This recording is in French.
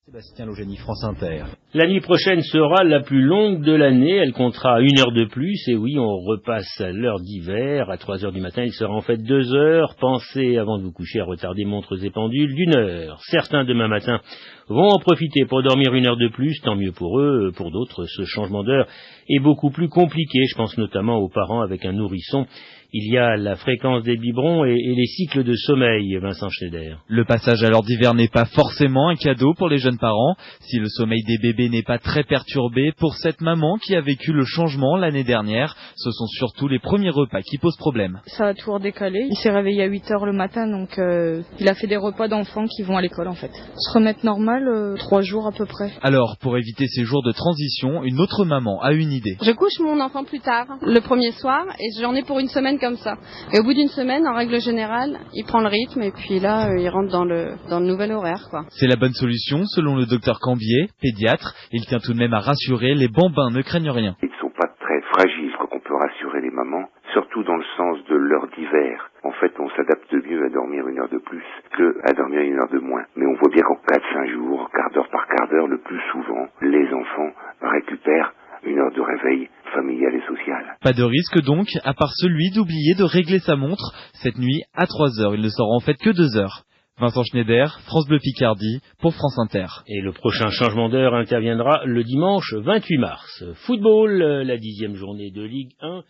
Sébastien Logénie, France Inter. La nuit prochaine sera la plus longue de l'année, elle comptera 1 heure de plus, et oui, on repasse à l'heure d'hiver, à 3 heures du matin, il sera en fait 2 heures, pensez avant de vous coucher à retarder montres et pendules d'1 heure. Certains demain matin vont en profiter pour dormir 1 heure de plus, tant mieux pour eux, pour d'autres ce changement d'heure est beaucoup plus compliqué, je pense notamment aux parents avec un nourrisson. Il y a la fréquence des biberons et les cycles de sommeil, Vincent Schneider. Le passage à l'heure d'hiver n'est pas forcément un cadeau pour les jeunes parents. Si le sommeil des bébés n'est pas très perturbé, pour cette maman qui a vécu le changement l'année dernière, ce sont surtout les premiers repas qui posent problème. Ça a tout redécalé. Il s'est réveillé à 8 heures le matin, donc il a fait des repas d'enfants qui vont à l'école en fait. Se remettre normal, 3 jours à peu près. Alors, pour éviter ces jours de transition, une autre maman a une idée. Je couche mon enfant plus tard, le premier soir, et j'en ai pour une semaine comme ça. Et au bout d'une semaine, en règle générale, il prend le rythme et puis là, il rentre dans le nouvel horaire, quoi. C'est la bonne solution, selon le docteur Cambier, pédiatre. Il tient tout de même à rassurer, les bambins ne craignent rien. Ils ne sont pas très fragiles, quoi, qu'on peut rassurer les mamans, surtout dans le sens de l'heure d'hiver. En fait, on s'adapte mieux à dormir 1 heure de plus qu'à dormir 1 heure de moins. Mais on voit bien qu'en 4-5 jours, quart d'heure par quart d'heure, le plus souvent, les enfants récupèrent 1 heure de réveil familial et social. Pas de risque donc, à part celui d'oublier de régler sa montre. Cette nuit, à 3 heures, il ne sera en fait que 2 heures. Vincent Schneider, France Bleu Picardie, pour France Inter. Et le prochain changement d'heure interviendra le dimanche 28 mars. Football, la 10e journée de Ligue 1.